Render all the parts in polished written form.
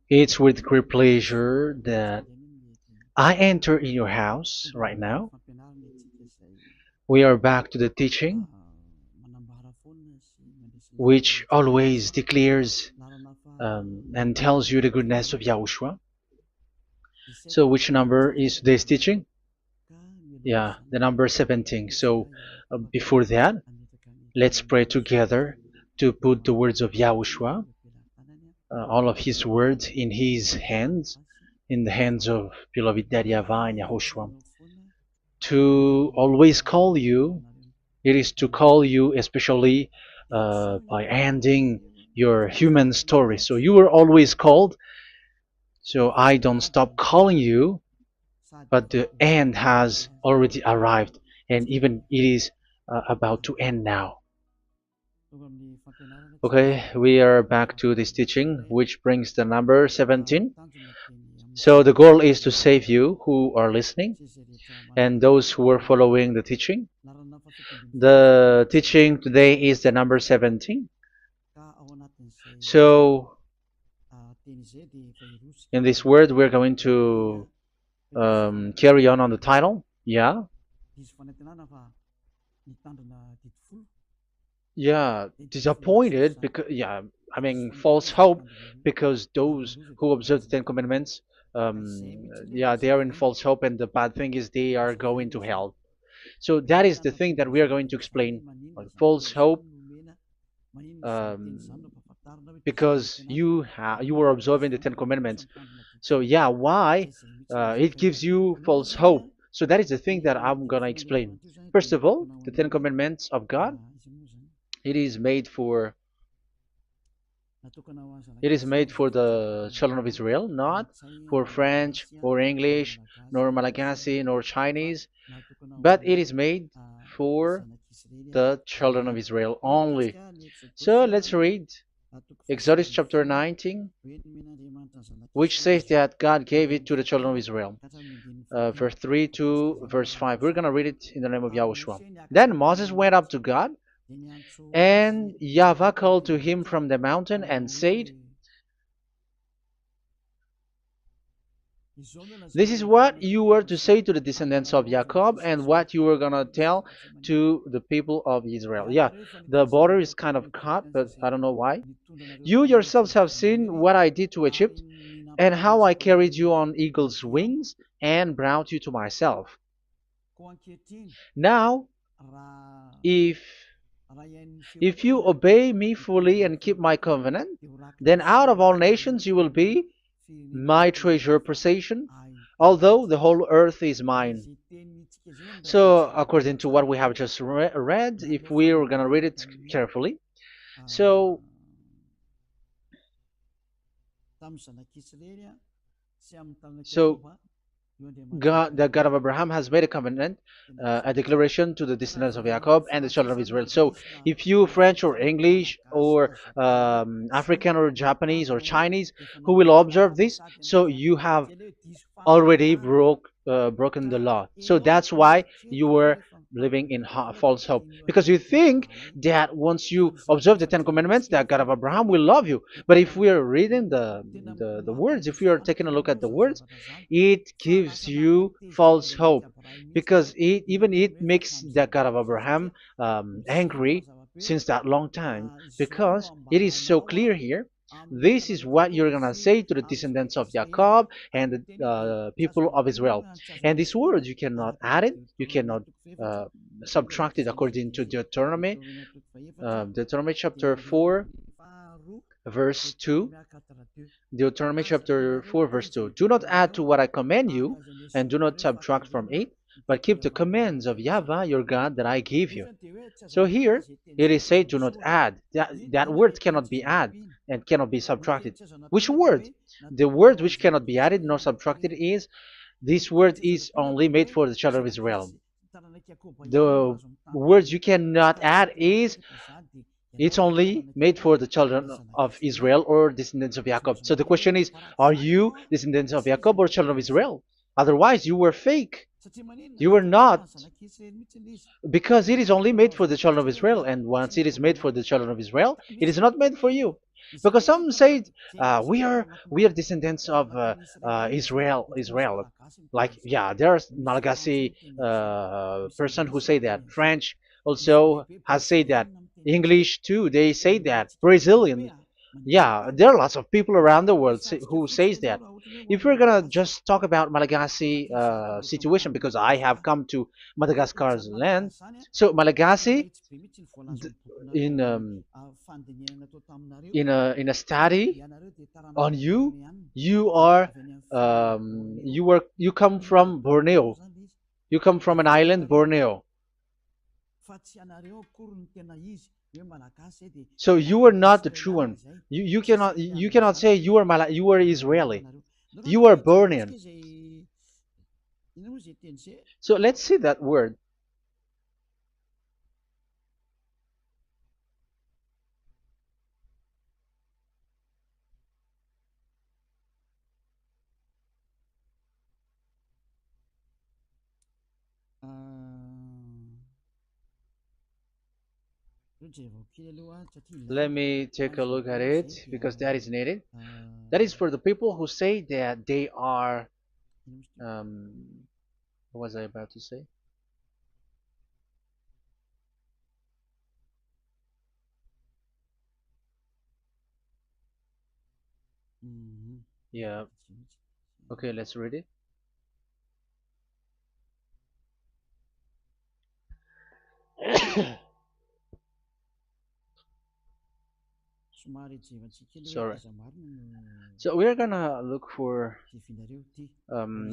It's with great pleasure that I enter in your house right now. We are back to the teaching, which always declares and tells you the goodness of Yahushua. So, which number is today's teaching? Yeah, the number 17. So, before that, let's pray together to put the words of Yahushua, all of his words, in his hands, in the hands of beloved Daddy YAHVAH and YAHOSHUAH. To always call you, it is to call you especially by ending your human story. So you were always called, so I don't stop calling you, but the end has already arrived, and even it is about to end now. Okay, we are back to this teaching, which brings the number 17. So the goal is to save you who are listening and those who are following the teaching. The teaching today is the number 17. So in this word, we're going to carry on the title. Yeah. Yeah, disappointed because, yeah, I mean, false hope because those who observe the Ten Commandments, yeah, they are in false hope, and the bad thing is they are going to hell. So that is the thing that we are going to explain. False hope, um, because you were observing the Ten Commandments. So yeah, why it gives you false hope? So that is the thing that I'm gonna explain. First of all, the Ten Commandments of God, it is made for it is made for the children of Israel, not for French or English, nor Malagasy, nor Chinese, but it is made for the children of Israel only. So let's read Exodus chapter 19, which says that God gave it to the children of Israel. Verse 3 to verse 5. We're going to read it in the name of Yahushua. Then Moses went up to God, and YAHVAH called to him from the mountain and said, "This is what you were to say to the descendants of Jacob and what you were going to tell to the people of Israel." Yeah, the border is kind of cut, but I don't know why. "You yourselves have seen what I did to Egypt and how I carried you on eagle's wings and brought you to myself. Now, if you obey me fully and keep my covenant, then out of all nations you will be my treasure possession, although the whole earth is mine." So, according to what we have just read, if we are going to read it carefully, so so God, the God of Abraham, has made a covenant, a declaration to the descendants of Jacob and the children of Israel. So, if you French or English or African or Japanese or Chinese who will observe this, so you have already broken the law. So that's why you were living in false hope, because you think that once you observe the Ten Commandments, that God of Abraham will love you. But if we are reading the words, if we are taking a look at the words, it gives you false hope, because it makes the God of Abraham angry since that long time, because it is so clear here. This is what you're gonna say to the descendants of Jacob and the people of Israel. And this word, you cannot add it, you cannot uh, subtract it, according to Deuteronomy, Deuteronomy chapter 4, verse 2. Deuteronomy chapter 4, verse 2. "Do not add to what I command you, and do not subtract from it, but keep the commands of YAHVAH your God that I give you." So here it is said, "Do not add." That word cannot be added and cannot be subtracted. Which word? The word which cannot be added nor subtracted is, this word is only made for the children of Israel. The words you cannot add is, it's only made for the children of Israel or descendants of Jacob. So the question is, are you descendants of Jacob or children of Israel? Otherwise, you were fake. You were not, because it is only made for the children of Israel, and once it is made for the children of Israel, it is not made for you. Because some say we are descendants of Israel. Like, yeah, there's Malagasy person who say that. French also has said that. English too, they say that. Brazilian, yeah, there are lots of people around the world who says that. If we're gonna just talk about Malagasy situation, because I have come to Madagascar's land, so Malagasy, in in a study on you, you come from Borneo. You come from an island, Borneo. So you are not the true one. You cannot say you are Israeli. You are Bornean. So let's see that word. Let me take a look at it because that is needed. That is for the people who say that they are. What was I about to say? Yeah. Okay, let's read it. Sorry. So we're gonna look for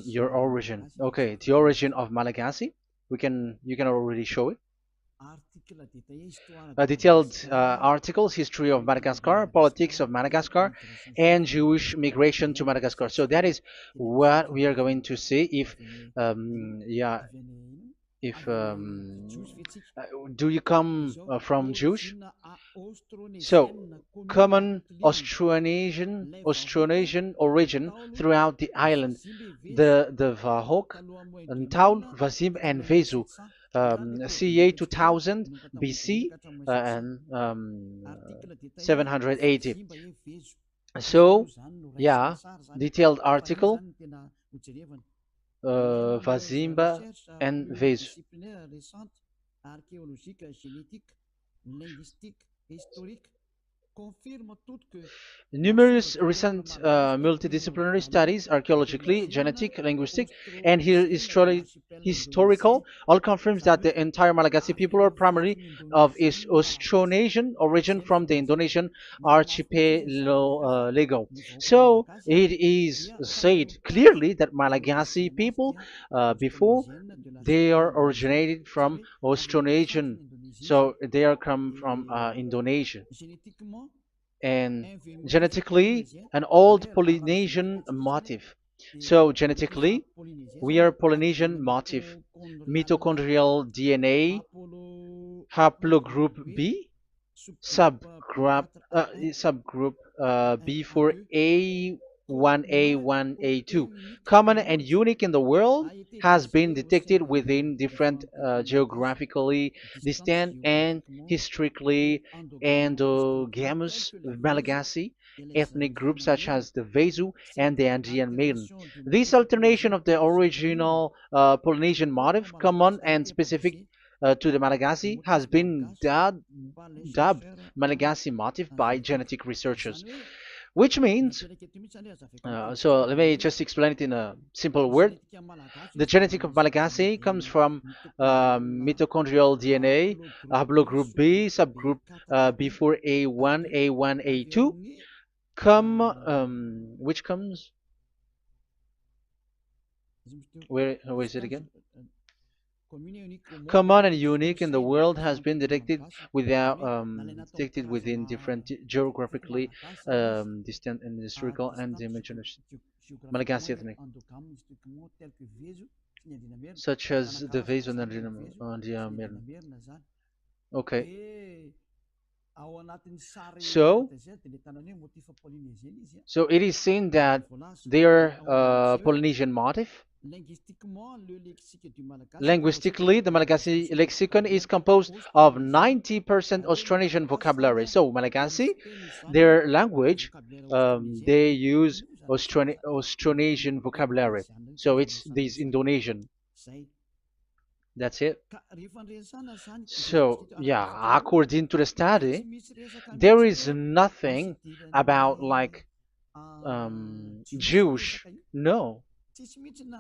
your origin. Okay, the origin of Malagasy. You can already show it. Detailed articles, history of Madagascar, politics of Madagascar, and Jewish migration to Madagascar. So that is what we are going to see. Yeah, if do you come from Jewish? So, common Austronesian origin throughout the island, the Vahok, Ntaul, Vazim, and Vezu, CA 2000 BC and 780. So, yeah, detailed article, Vazimba and Vezu. Numerous recent multidisciplinary studies, archaeologically, genetic, linguistic, and historical, all confirms that the entire Malagasy people are primarily of Austronesian origin from the Indonesian archipelago. So it is said clearly that Malagasy people, before, they are originated from Austronesian, so they are come from Indonesia, and genetically an old Polynesian motif. So genetically, we are Polynesian motif, mitochondrial DNA, haplogroup B, subgroup B4A1A1A2, common and unique in the world, has been detected within different geographically distant and historically endogamous Malagasy ethnic groups such as the Vezu and the Andean Maiden. This alternation of the original Polynesian motif, common and specific to the Malagasy, has been dubbed Malagasy motif by genetic researchers, which means, so let me just explain it in a simple word. The genetic of Malagasy comes from mitochondrial DNA, haplogroup B, subgroup B4A1, A1, A2, which comes, where is it again? Common and unique in the world, has been detected within different geographically distant and historical and dimensional Malagasy ethnic, such as the vase on the Okay. So, so it is seen that they are Polynesian motif. Linguistically, the Malagasy lexicon is composed of 90% Austronesian vocabulary. So Malagasy, their language, they use Austronesian vocabulary. So it's this Indonesian. That's it. So yeah, according to the study, there is nothing about like Jewish. No,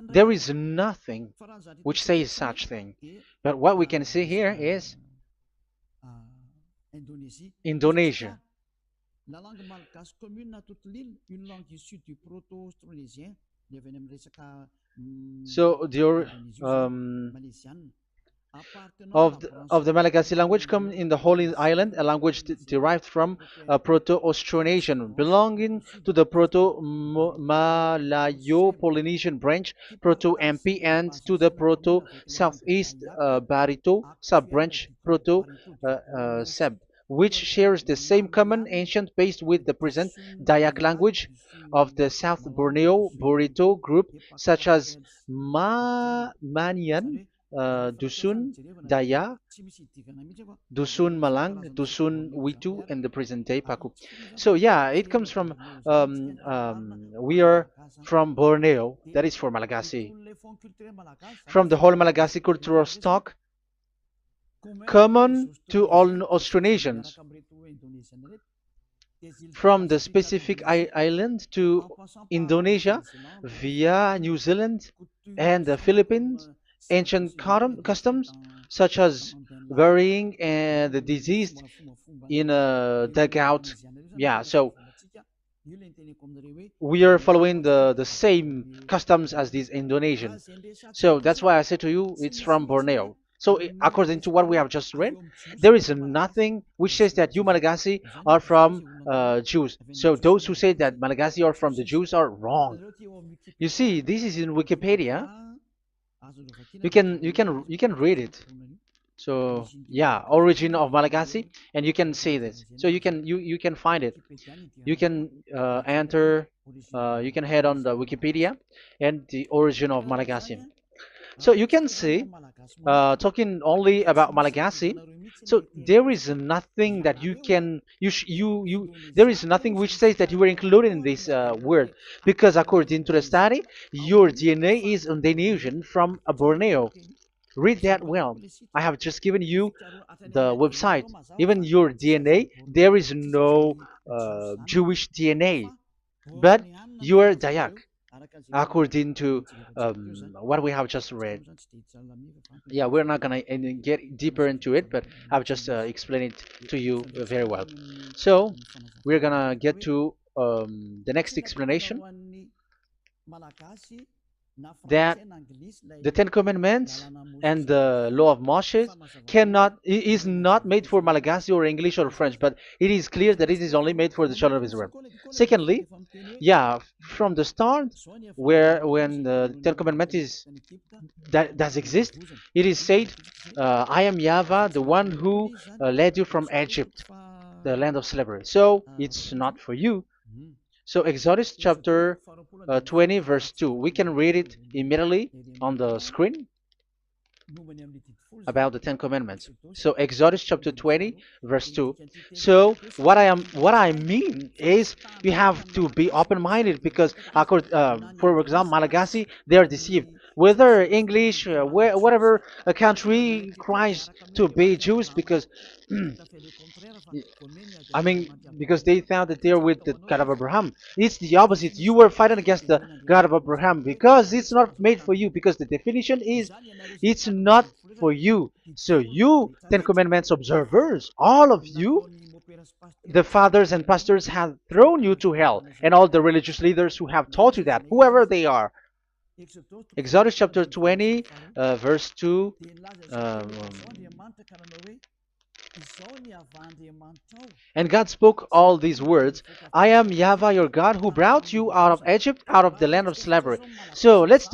there is nothing which says such thing. But what we can see here is Indonesia. So the of the Malagasy language come in the Holy Island, a language derived from Proto-Austronesian, belonging to the Proto-Malayo-Polynesian branch, Proto-MP, and to the Proto-Southeast Barito sub-branch, Proto-Seb, which shares the same common ancient base with the present Dayak language of the South Borneo Burrito group, such as Manian, Dusun, Daya, Dusun Malang, Dusun Witu, and the present day Paku. So yeah, it comes from we are from Borneo, that is for Malagasy. From the whole Malagasy cultural stock, common to all Austronesians, from the specific island to Indonesia via New Zealand and the Philippines, ancient customs such as burying and the deceased in a dugout. Yeah, so we are following the same customs as these Indonesian. So that's why I said to you it's from Borneo. So according to what we have just read, there is nothing which says that you Malagasy are from Jews. So those who say that Malagasy are from the Jews are wrong. You see, this is in Wikipedia. You can read it. So yeah, origin of Malagasy, and you can see this. So you can find it. You can enter. You can head on the Wikipedia and the origin of Malagasy. So you can see, talking only about Malagasy. So there is nothing that you can you there is nothing which says that you were included in this word, because according to the study, your DNA is Indonesian from Borneo. Read that well. I have just given you the website. Even your DNA, there is no Jewish DNA, but you are Dayak, according to what we have just read. Yeah, we're not gonna get deeper into it, but I've just explained it to you very well. So we're gonna get to the next explanation, that the Ten Commandments and the Law of Moshe is not made for Malagasy or English or French, but it is clear that it is only made for the children of Israel. Secondly, yeah, from the start, where when the Ten Commandments that does exist, it is said, "I am YAHVAH, the one who led you from Egypt, the land of slavery." So it's not for you. So Exodus chapter 20 verse 2. We can read it immediately on the screen about the Ten Commandments. So Exodus chapter 20 verse 2. So what I mean is you have to be open-minded, because for example, Malagasy, they are deceived. Whether English, whatever a country tries to be Jews, because I mean, because they found that they're with the God of Abraham. It's the opposite. You were fighting against the God of Abraham, because it's not made for you. Because the definition is, it's not for you. So you, Ten Commandments observers, all of you, the fathers and pastors have thrown you to hell, and all the religious leaders who have taught you that, whoever they are. Exodus chapter 20, verse 2. And God spoke all these words: "I am YAHVAH your God, who brought you out of Egypt, out of the land of slavery." So let's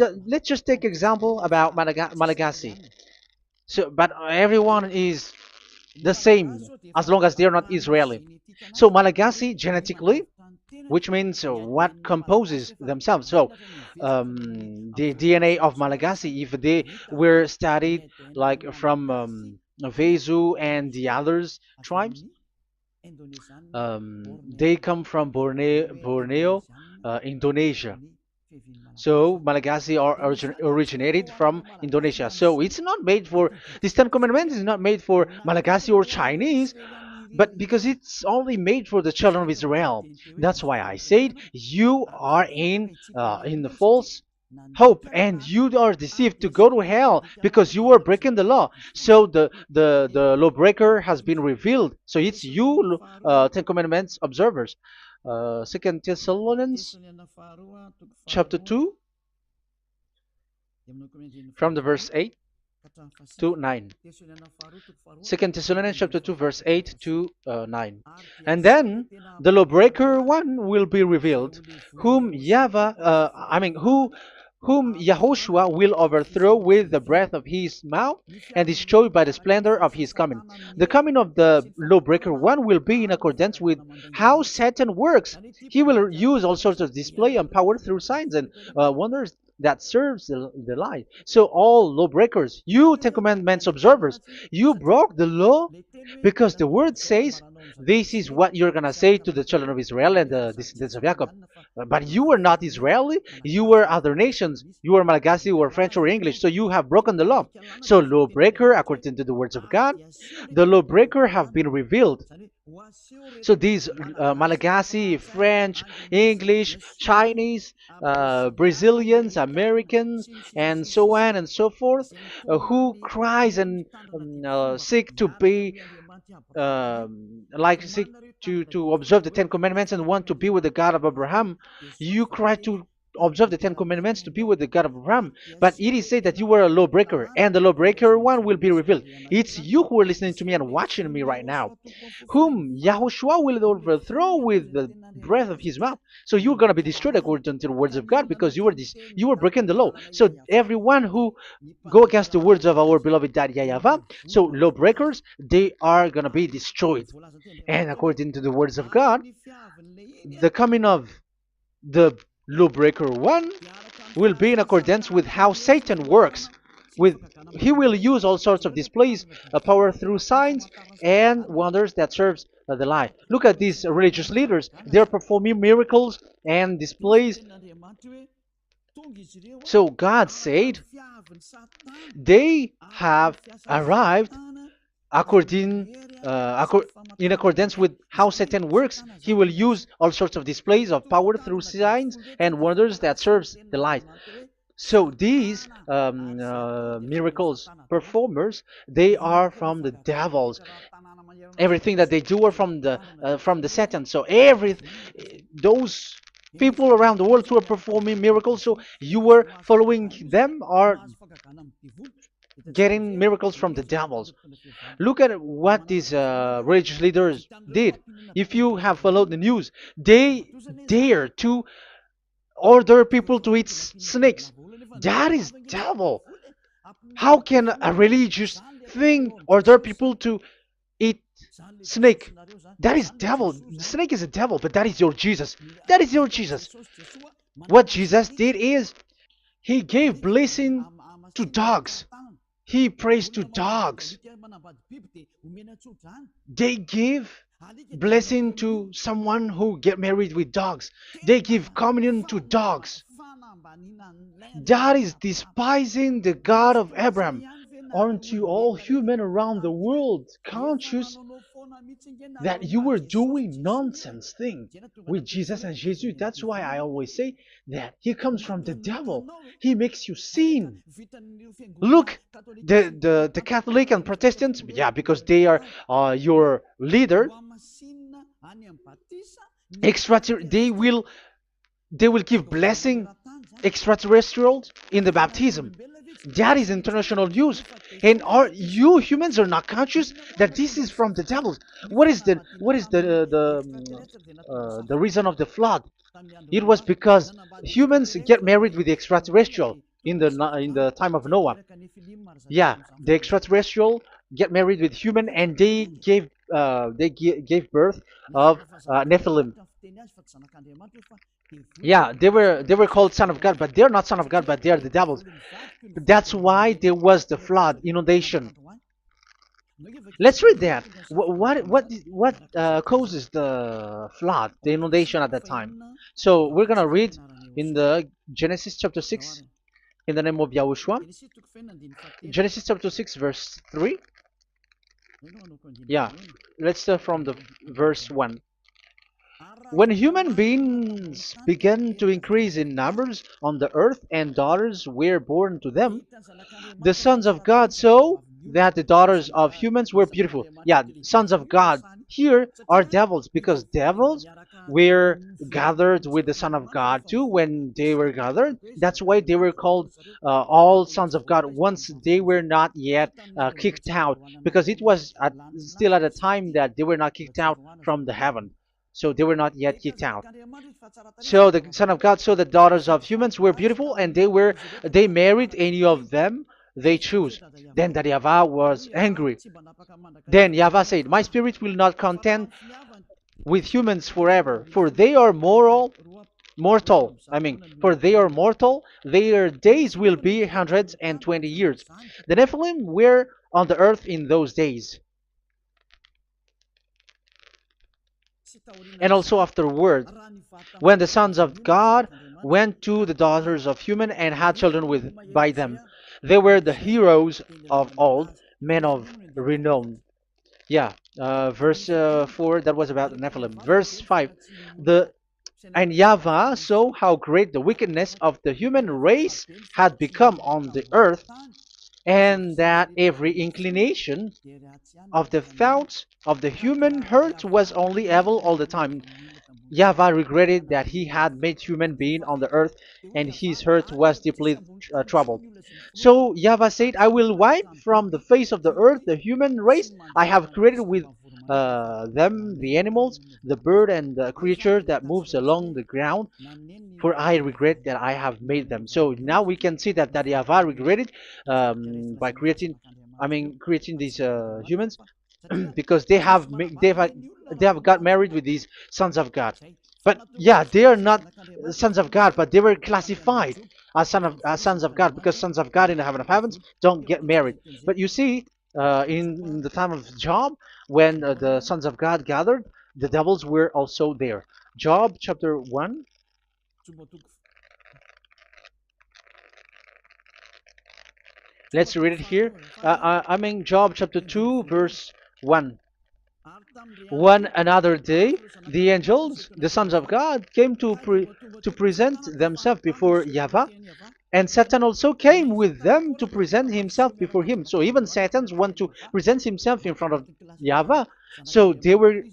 just take example about Malagasy. So, but everyone is the same as long as they're not Israeli. So Malagasy genetically, which means what composes themselves. So the DNA of Malagasy, if they were studied like from Vezu and the others tribes, they come from Borneo, Indonesia. So Malagasy are originated from Indonesia. So it's not made for, this Ten Commandments is not made for Malagasy or Chinese, but because it's only made for the children of Israel. That's why I said you are in the false hope, and you are deceived to go to hell because you are breaking the law. So the lawbreaker has been revealed. So it's you, Ten Commandments observers. Second Thessalonians chapter 2 from the verse 8 to 9. Second Thessalonians chapter 2 verse 8 to 9. And then the lawbreaker one will be revealed, whom whom Yahushua will overthrow with the breath of his mouth and destroy by the splendor of his coming. The coming of the lawbreaker one will be in accordance with how Satan works. He will use all sorts of display and power through signs and wonders that serves the lie. So all lawbreakers, you Ten Commandments observers, you broke the law because the word says this is what you're going to say to the children of Israel and the descendants of Jacob. But you were not Israeli, you were other nations, you were Malagasy or French or English, so you have broken the law. So lawbreaker, according to the words of God, the lawbreaker have been revealed. So these Malagasy, French, English, Chinese, Brazilians, Americans, and so on and so forth, who cries and seek to be seek to observe the Ten Commandments and want to be with the God of Abraham. You cry to observe the Ten Commandments to be with the God of Abraham, but it is said that you were a lawbreaker, and the lawbreaker one will be revealed. It's you who are listening to me and watching me right now, whom Yahushua will overthrow with the breath of his mouth. So you're going to be destroyed according to the words of God, because you were breaking the law. So everyone who go against the words of our beloved Daddy YAHVAH, so lawbreakers, they are going to be destroyed. And according to the words of God, the coming of the lawbreaker one will be in accordance with how Satan works. He will use all sorts of displays, power through signs and wonders that serves the lie. Look at these religious leaders. They're performing miracles and displays. So God said they have arrived in accordance with how Satan works. He will use all sorts of displays of power through signs and wonders that serves the light. So these miracles performers, they are from the devils. Everything that they do are from the Satan. So those people around the world who are performing miracles, so you were following them, are getting miracles from the devils. Look at what these religious leaders did. If you have followed the news, they dare to order people to eat snakes. That is devil. How can a religious thing order people to eat snake? That is devil. The snake is a devil, but that is your Jesus. That is your Jesus. What Jesus did is he gave blessing to dogs. He prays to dogs. They give blessing to someone who get married with dogs. They give communion to dogs. That is despising the God of Abraham. Aren't you all human around the world conscious that you were doing nonsense thing with Jesus and Jesus? That's why I always say that he comes from the devil. He makes you sin. Look, the Catholic and Protestants, yeah, because they are your leader. They will give blessing extraterrestrials in the baptism. That is international use, and you humans are not conscious that this is from the devil. What is the reason of the flood? It was because humans get married with the extraterrestrial in the time of Noah. Yeah, the extraterrestrial get married with human, and they gave gave birth of Nephilim. Yeah, they were called son of God, but they're not son of God, but they are the devils. That's why there was the flood, inundation. Let's read that. What causes the flood, the inundation at that time? So we're gonna read in the Genesis chapter 6 in the name of Yahushua. Genesis chapter 6 verse 3. Yeah, let's start from the verse 1. When human beings began to increase in numbers on the earth and daughters were born to them, the sons of God saw that the daughters of humans were beautiful. Yeah, sons of God here are devils because devils were gathered with the Son of God too when they were gathered. That's why they were called all sons of God once they were not yet kicked out because it was still at a time that they were not kicked out from the heaven. So they were not yet kicked out. So the Son of God saw the daughters of humans were beautiful, and they married any of them they choose. Then that YAHVAH was angry. Then YAHVAH said, "My spirit will not contend with humans forever, for they are mortal. For they are mortal. Their days will be 120 years. The Nephilim were on the earth in those days, and also afterward, when the sons of God went to the daughters of human and had children with by them. They were the heroes of old, men of renown." Yeah, verse 4, that was about the Nephilim. Verse 5, the and YAHVAH saw how great the wickedness of the human race had become on the earth, and that every inclination of the thoughts of the human heart was only evil all the time. YAHVAH regretted that he had made human being on the earth, and his heart was deeply troubled. So YAHVAH said, "I will wipe from the face of the earth the human race I have created with them, the animals, the bird, and the creature that moves along the ground, for I regret that I have made them." So now we can see that YAHVAH regretted by creating these humans because they have got married with these sons of God. But yeah, they are not sons of God, but they were classified as sons of God because sons of God in the heaven of heavens don't get married. But you see, in the time of Job, when the sons of God gathered, the devils were also there. Job chapter 1. Let's read it here. Job chapter 2, verse 1. One another day, the angels, the sons of God, came to present themselves before YAHVAH, and Satan also came with them to present himself before him. So even Satan's want to present himself in front of YAHVAH. So they were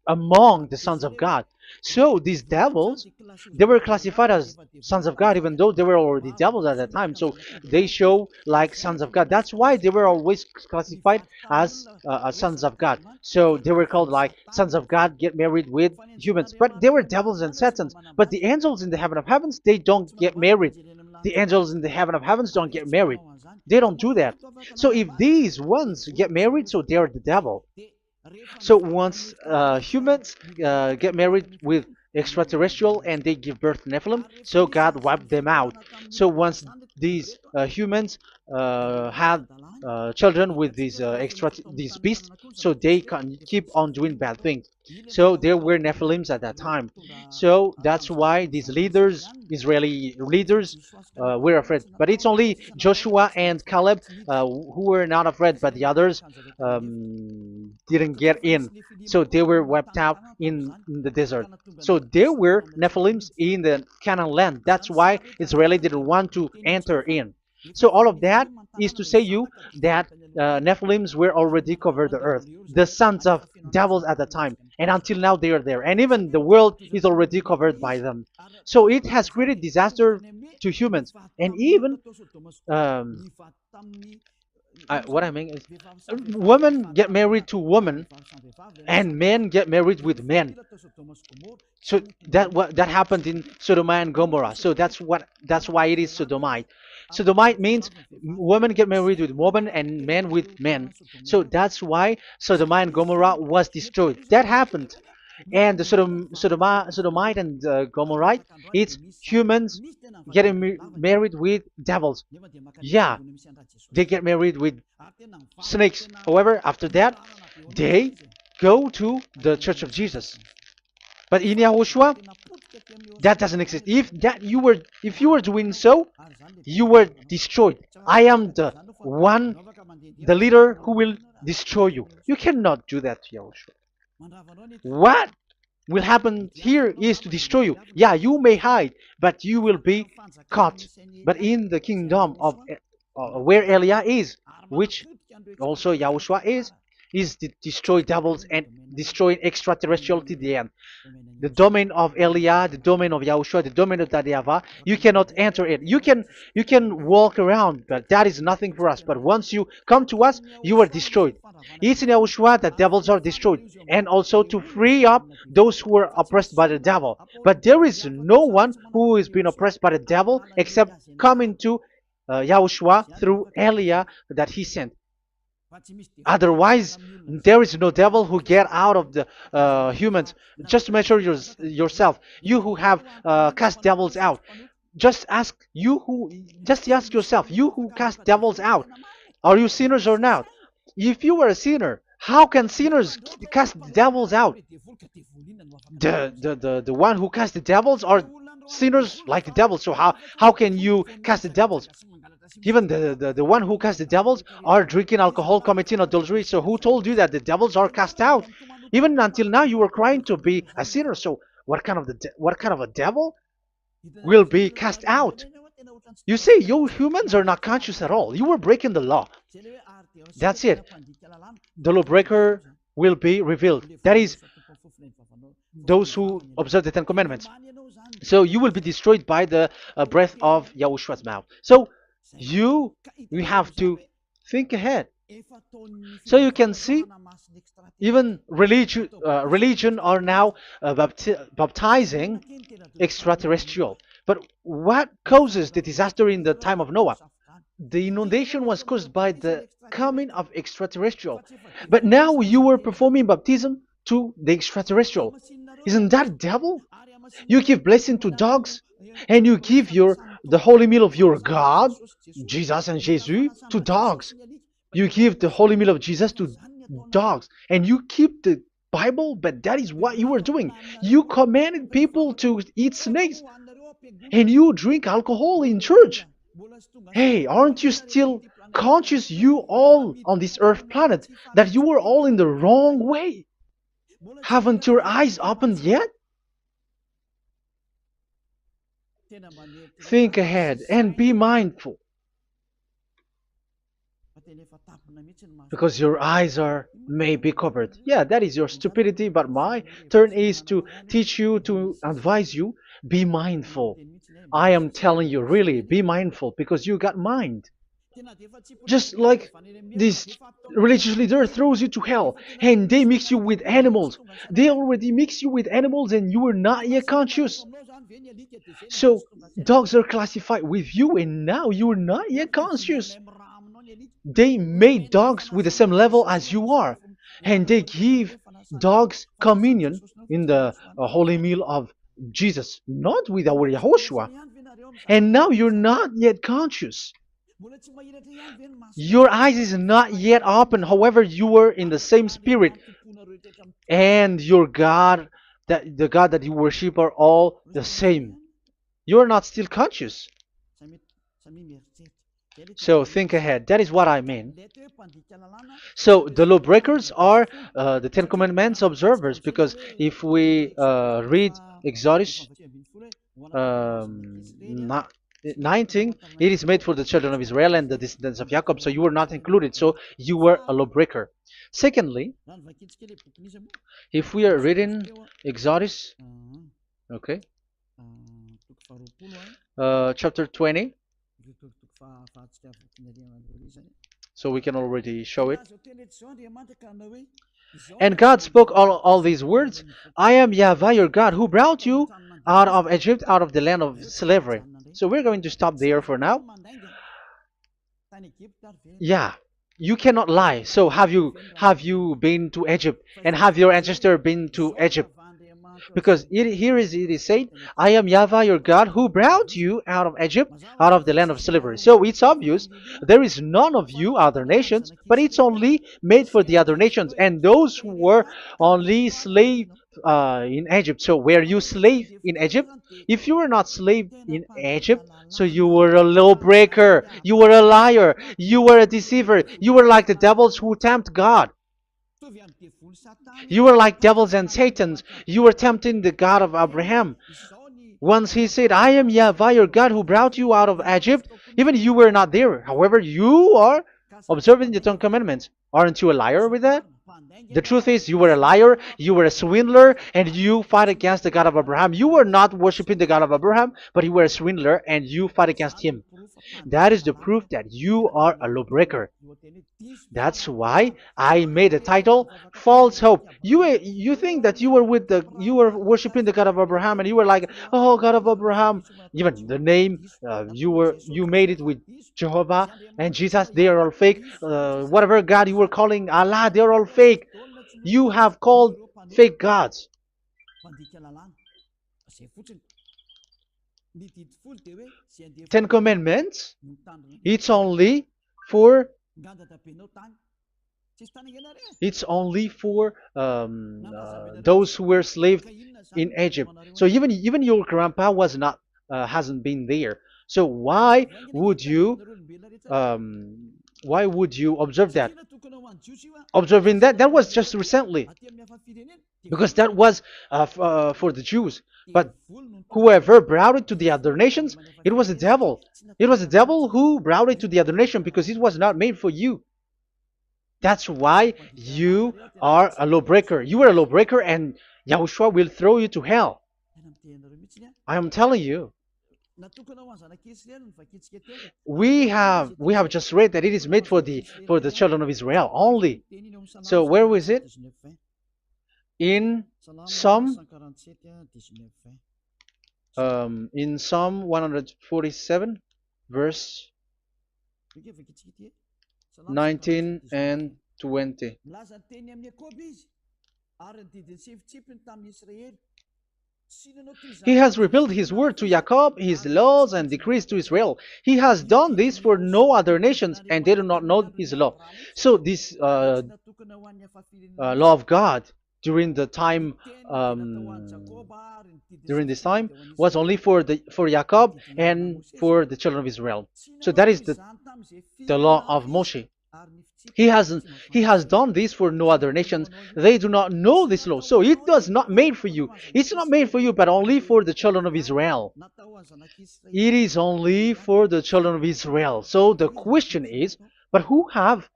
among the sons of God. So these devils, they were classified as sons of God, even though they were already devils at that time. So they show like sons of God. That's why they were always classified as sons of God. So they were called like sons of God get married with humans. But they were devils and satans. But the angels in the heaven of heavens, they don't get married. The angels in the heaven of heavens don't get married. They don't do that. So if these ones get married, so they are the devil. So once humans get married with extraterrestrial and they give birth to Nephilim, so God wiped them out. So once these humans had children with these beasts, so they can keep on doing bad things. So there were Nephilims at that time. So that's why these leaders, Israeli leaders, were afraid. But it's only Joshua and Caleb who were not afraid, but the others didn't get in. So they were wiped out in the desert. So there were Nephilims in the Canaan land. That's why Israeli didn't want to enter in. So all of that is to say you that Nephilims were already covered the earth, the sons of devils at the time, and until now they are there, and even the world is already covered by them. So it has created disaster to humans, and even um, What I mean is, women get married to women, and men get married with men. So that happened in Sodom and Gomorrah. So that's why it is sodomite. Sodomite means women get married with women and men with men. So that's why Sodom and Gomorrah was destroyed. That happened, and the Sodomite and Gomorrite, it's humans getting married with devils. Yeah, they get married with snakes. However, after that, they go to the Church of Jesus. But in Yahushua, that doesn't exist. If you were doing so, you were destroyed. I am the one, the leader who will destroy you. You cannot do that to Yahushua. What will happen here is to destroy you. Yeah, you may hide, but you will be caught. But in the kingdom of where Elia is, which also Yahushua is to destroy devils and destroy extraterrestrial to the end. The domain of Elia, the domain of Yahushua, the domain of YAHVAH, you cannot enter it. You can walk around, but that is nothing for us. But once you come to us, you are destroyed. It's in Yahushua that devils are destroyed, and also to free up those who are oppressed by the devil. But there is no one who is being oppressed by the devil except coming to Yahushua through Elia that he sent. Otherwise, there is no devil who get out of the humans. Just measure yourself. You who have cast devils out. Just ask yourself, you who cast devils out, are you sinners or not? If you are a sinner, how can sinners cast devils out? The one who cast the devils are sinners like the devils. So how can you cast the devils? Even the one who cast the devils are drinking alcohol, committing adultery. So who told you that the devils are cast out? Even until now, you were crying to be a sinner. So what kind of a devil will be cast out? You see, you humans are not conscious at all. You were breaking the law. That's it. The lawbreaker will be revealed. That is, those who observe the Ten Commandments. So you will be destroyed by the breath of Yahushua's mouth. So you have to think ahead. So you can see, even religion are now baptizing extraterrestrial. But what causes the disaster in the time of Noah? The inundation was caused by the coming of extraterrestrial. But now you are performing baptism to the extraterrestrial. Isn't that devil? You give blessing to dogs, and you give the holy meal of your God, Jesus and Jesus, to dogs. You give the holy meal of Jesus to dogs, and you keep the Bible, but that is what you were doing. You commanded people to eat snakes, and you drink alcohol in church. Hey, aren't you still conscious, you all on this earth planet, that you were all in the wrong way? Haven't your eyes opened yet? Think ahead and be mindful, because your eyes are may be covered. Yeah, that is your stupidity, but my turn is to teach you, to advise you. Be mindful. I am telling you, really, be mindful, because you got mind. Just like this religious leader throws you to hell, and they mix you with animals. They already mix you with animals, and you are not yet conscious. So dogs are classified with you, and now you are not yet conscious. They made dogs with the same level as you are, and they give dogs communion in the holy meal of Jesus, not with our Yahushua. And now you're not yet conscious. Your eyes is not yet open. However, you were in the same spirit, and your God, that the God that you worship, are all the same. You are not still conscious. So think ahead. That is what I mean. So the lawbreakers are the Ten Commandments observers, because if we read Exodus 19, it is made for the children of Israel and the descendants of Jacob. So you were not included. So you were a lawbreaker. Secondly, if we are reading Exodus, okay, chapter 20. So we can already show it. And God spoke all these words. I am Yahweh your God who brought you out of Egypt, out of the land of slavery. So we're going to stop there for now. Yeah, you cannot lie. So have you been to Egypt, and have your ancestor been to Egypt? Because it is said, I am Yahweh your God who brought you out of Egypt, out of the land of slavery. So it's obvious there is none of you other nations, but it's only made for the other nations and those who were only slave in Egypt. So were you slave in Egypt? If you were not slave in Egypt, so you were a lawbreaker, you were a liar, you were a deceiver, you were like the devils who tempt God. You were like devils and Satans. You were tempting the God of Abraham. Once he said, I am Yahweh your God who brought you out of Egypt, even you were not there. However, you are observing the Ten Commandments. Aren't you a liar with that? The truth is, you were a liar, you were a swindler, and you fight against the God of Abraham. You were not worshiping the God of Abraham, but you were a swindler, and you fight against him. That is the proof that you are a lawbreaker. That's why I made a title, False Hope. You think that you were worshiping the God of Abraham, and you were like, oh, God of Abraham. Even the name, you made it with Jehovah and Jesus. They are all fake. Whatever God you were calling Allah, they are all fake. You have called fake gods. Ten Commandments. It's only for those who were slaves in Egypt. So even your grandpa was not hasn't been there. So would you why would you observe that? Observing that was just recently, because that was for the Jews. But whoever brought it to the other nations, it was the devil. It was the devil who brought it to the other nation because it was not made for you. That's why you are a lawbreaker. You are a lawbreaker, and Yahushua will throw you to hell. I am telling you. We have just read that it is made for the children of Israel only. So where was it? In Psalm 147, verse 19 and 20. He has revealed his word to Jacob, his laws and decrees to Israel. He has done this for no other nations, and they do not know his law. So this law of God during the time during this time was only for Jacob and for the children of Israel. So that is the law of Moshe. He has done this for no other nations. They do not know this law. So it was not made for you. It's not made for you, but only for the children of Israel. It is only for the children of Israel. So the question is, but who have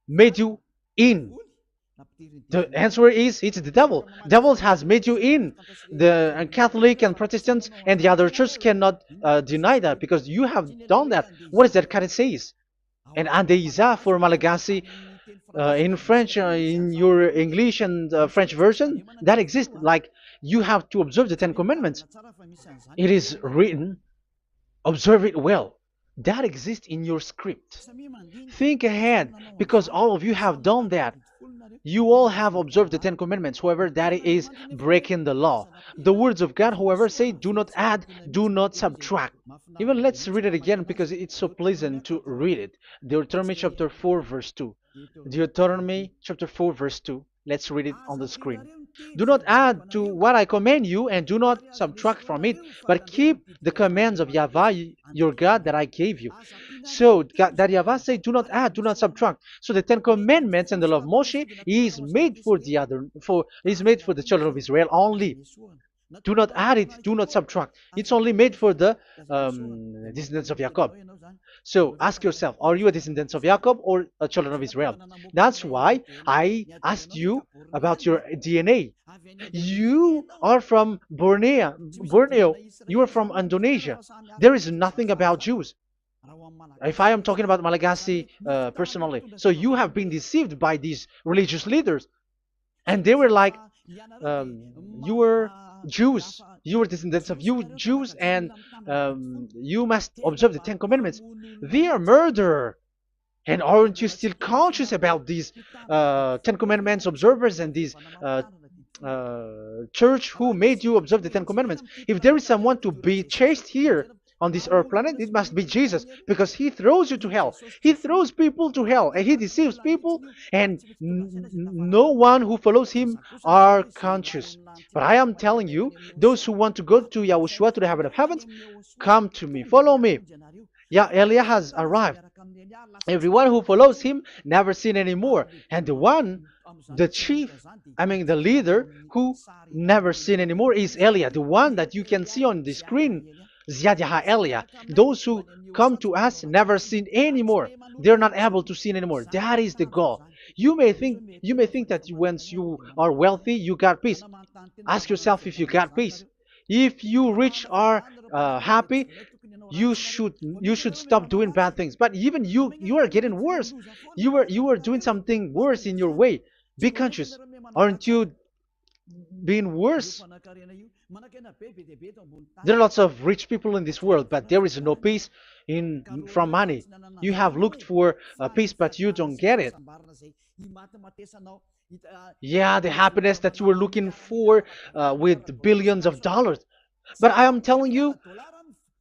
made you in? The answer is, it's the devil. Devil has made you in. The Catholic and Protestants and the other church cannot deny that, because you have done that. What is that it says? And Andeiza for Malagasy, in French, in your English and French version, that exists. Like, you have to observe the Ten Commandments. It is written, observe it well. That exists in your script. Think ahead, because all of you have done that. You all have observed the Ten Commandments. However, that is breaking the law. The words of God, however, say, do not add, do not subtract. Even let's read it again, because it's so pleasant to read it. Deuteronomy chapter 4, verse 2. Deuteronomy chapter 4, verse 2. Let's read it on the screen. Do not add to what I command you, and do not subtract from it, but keep the commands of Yahweh, your God, that I gave you. So that Yahweh said, do not add, do not subtract. So the Ten Commandments and the law of Moshe is made for the children of Israel only. Do not add it, do not subtract. It's only made for the descendants of Jacob. So ask yourself, are you a descendant of Jacob or a children of Israel? That's why I asked you about your DNA. You are from Borneo. You are from Indonesia. There is nothing about Jews. If I am talking about Malagasy personally, so you have been deceived by these religious leaders, and they were like, you were Jews, you were descendants of you Jews, and you must observe the Ten Commandments. They are murderer. And aren't you still conscious about these Ten Commandments observers and these church who made you observe the Ten Commandments? If there is someone to be chased here on this earth planet, it must be Jesus, because he throws you to hell. He throws people to hell, and he deceives people, and no one who follows him are conscious. But I am telling you, those who want to go to Yahushua, to the heaven of heavens, come to me, follow me. Yeah, Eliah has arrived. Everyone who follows him never sin anymore. And the chief, the leader who never sin anymore is Eliah, the one that you can see on the screen. Ziyadah Eliah. Those who come to us never sin anymore. They're not able to sin anymore. That is the goal. You may think that once you are wealthy, you got peace. Ask yourself if you got peace. If you rich are happy, you should stop doing bad things. But even you are getting worse. You are doing something worse in your way. Be conscious. Aren't you being worse? There are lots of rich people in this world, but there is no peace from money. You have looked for peace, but you don't get it. Yeah, the happiness that you were looking for with billions of dollars. But I am telling you,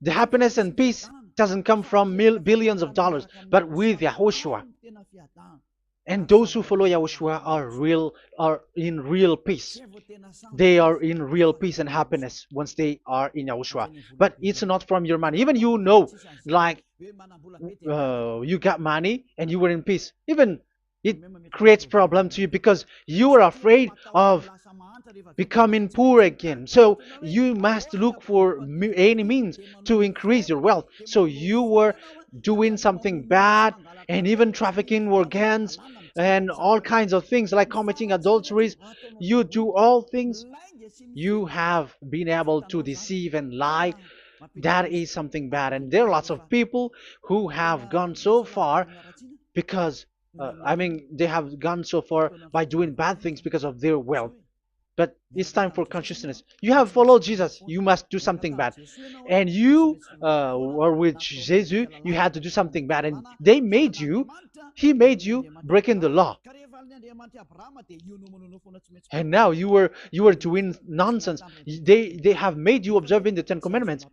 the happiness and peace doesn't come from billions of dollars, but with Yahushua. And those who follow Yahushua are in real peace. They are in real peace and happiness once they are in Yahushua. But it's not from your money. Even like you got money and you were in peace. Even it creates problem to you because you are afraid of becoming poor again. So you must look for any means to increase your wealth. So you were doing something bad and even trafficking organs and all kinds of things like committing adulteries. You do all things. You have been able to deceive and lie. That is something bad. And there are lots of people who have gone so far because they have gone so far by doing bad things because of their wealth. But it's time for consciousness. You have followed Jesus, you must do something bad. And you were with Jesus, you had to do something bad. And he made you breaking the law. And now you were doing nonsense. They have made you observing the Ten Commandments.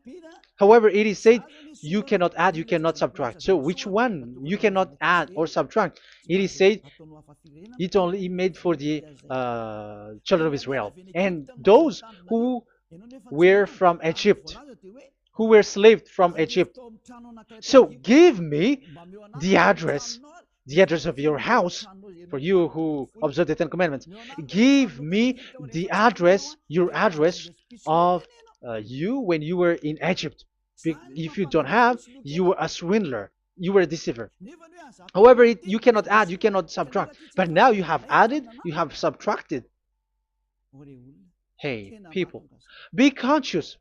However, it is said you cannot add, you cannot subtract. So which one you cannot add or subtract? It is said it only made for the children of Israel. And those who were from Egypt, who were slaves from Egypt. So give me the address of your house, for you who observe the Ten Commandments. Give me the address, your address of you when you were in Egypt. If you don't have, you were a swindler. You were a deceiver. However, you cannot add, you cannot subtract. But now you have added, you have subtracted. Hey, people, be conscious.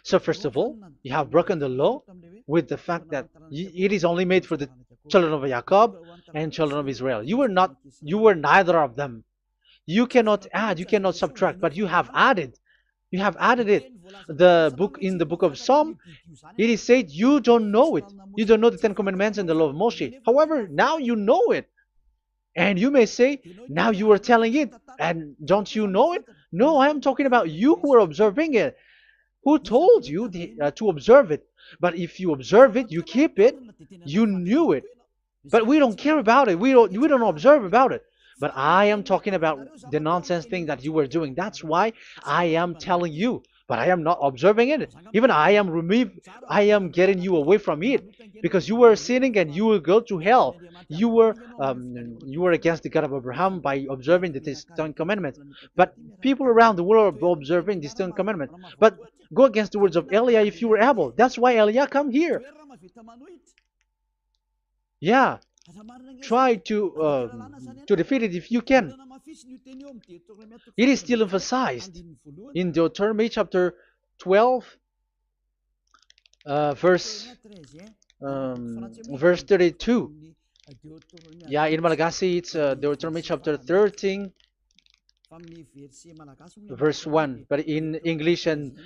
So first of all, you have broken the law with the fact that it is only made for the children of Jacob and children of Israel. You were neither of them. You cannot add, you cannot subtract, but you have added. You have added it. In the book of Psalm, it is said you don't know it. You don't know the Ten Commandments and the law of Moshe. However, now you know it. And you may say, now you are telling it, and don't you know it? No, I am talking about you who are observing it. Who told you to observe it? But if you observe it, you keep it, you knew it. But we don't care about it. We don't observe about it. But I am talking about the nonsense thing that you were doing. That's why I am telling you. But I am not observing it. Even I am getting you away from it. Because you were sinning and you will go to hell. You were against the God of Abraham by observing the Ten Commandments. But people around the world are observing the Ten Commandments. But go against the words of Eliah if you were able. That's why Eliah come here. Yeah. Try to defeat it if you can. It is still emphasized in Deuteronomy chapter 12, verse verse 32. Yeah, in Malagasy it's Deuteronomy chapter 13, verse 1. But in English and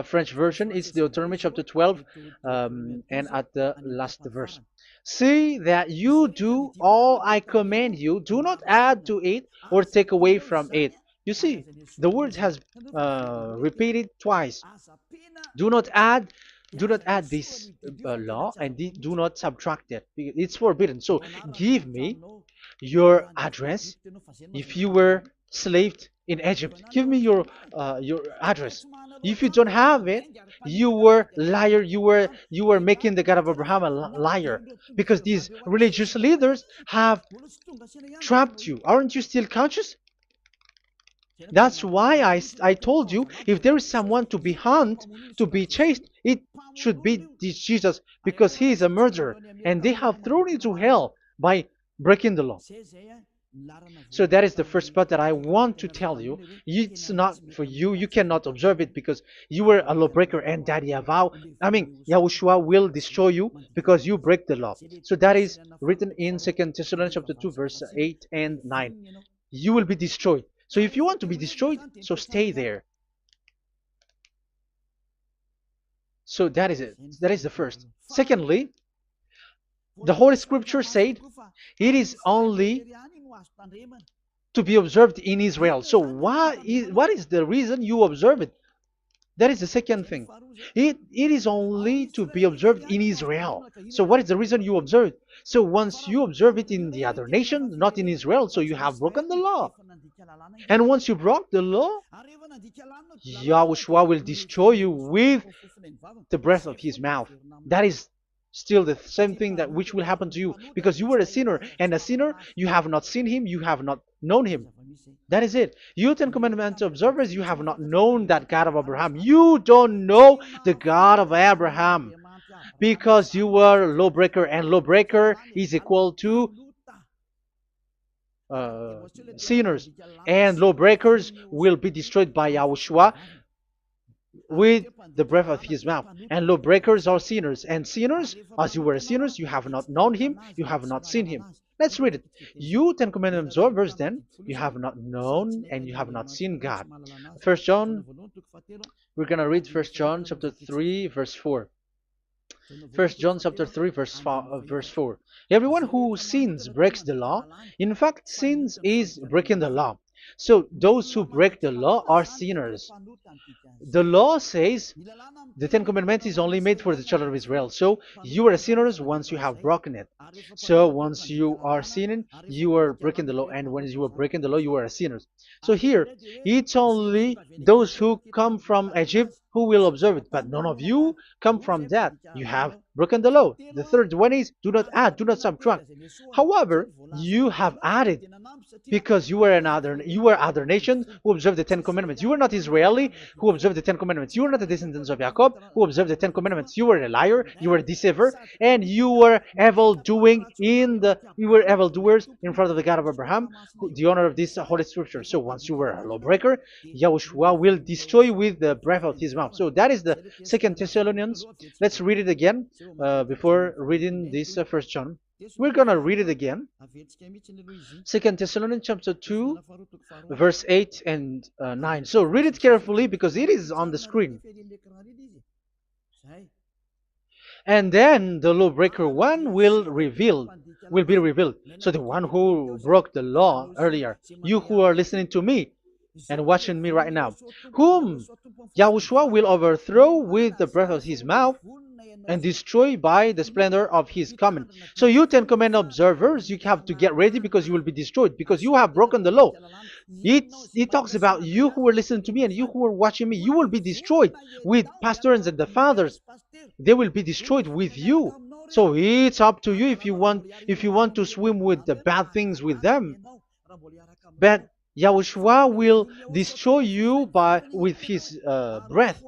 French version, it's Deuteronomy chapter 12, and at the last verse. See that you do all I command you. Do not add to it or take away from it. You see, the word has repeated twice. Do not add, do not add this law, and do not subtract it. It's forbidden. So give me your address. If you were slaved in Egypt, give me your address. If you don't have it, you were liar. You were making the God of Abraham a liar, because these religious leaders have trapped you. Aren't you still conscious? That's why I told you, if there is someone to be hunted, to be chased, it should be this Jesus, because he is a murderer and they have thrown you to hell by breaking the law. So that is the first part that I want to tell you. It's not for you. You cannot observe it because you were a lawbreaker, and that Yahushua will destroy you because you break the law. So that is written in 2 Thessalonians chapter 2, verse 8 and 9. You will be destroyed. So if you want to be destroyed, so stay there. So that is it. That is the first. Secondly, the Holy Scripture said it is only to be observed in Israel. So what is the reason you observe it? That is the second thing. It is only to be observed in Israel. So what is the reason you observe it? So once you observe it in the other nation, not in Israel, so you have broken the law. And once you broke the law, Yahushua will destroy you with the breath of his mouth. That is still the same thing that which will happen to you, because you were a sinner, and a sinner, you have not seen him, you have not known him. That is it. You Ten Commandments observers, you have not known that God of Abraham. You don't know the God of Abraham, because you were a lawbreaker, and lawbreaker is equal to sinners, and lawbreakers will be destroyed by Yahushua with the breath of his mouth. And lawbreakers are sinners, and sinners, as you were sinners, you have not known him, you have not seen him. Let's read it. You Ten Commandments observers, then, you have not known and you have not seen God. First John, we're gonna read 1 John chapter 3, verse 4. 1 John chapter 3, verse 4. Everyone who sins breaks the law. In fact, sins is breaking the law. So those who break the law are sinners. The law says the Ten Commandments is only made for the children of Israel. So you are sinners once you have broken it. So once you are sinning, you are breaking the law. And when you are breaking the law, you are a sinner. So here, it's only those who come from Egypt who will observe it. But none of you come from that. You have broken the law. The third one is do not add, do not subtract. However, you have added, because you were other nation who observed the Ten Commandments. You were not Israeli who observed the Ten Commandments. You were not the descendants of Jacob who observed the Ten Commandments. You were a liar, you were a deceiver, and you were evildoers in front of the God of Abraham, the honor of this Holy Scripture. So once you were a lawbreaker, Yahushua will destroy you with the breath of his mouth. So that is the 2 Thessalonians. Let's read it again before reading this 1 John. We're gonna read it again. 2 Thessalonians chapter 2, verse 8 and 9. So read it carefully because it is on the screen. And then the lawbreaker one will be revealed. So the one who broke the law earlier, you who are listening to me and watching me right now, whom Yahushua will overthrow with the breath of his mouth and destroy by the splendor of his coming. So you Ten Commandment observers, you have to get ready because you will be destroyed, because you have broken the law. It talks about you who are listening to me and you who are watching me. You will be destroyed with pastors and the fathers. They will be destroyed with you. So it's up to you if you want to swim with the bad things with them. But Yahushua will destroy you with his breath.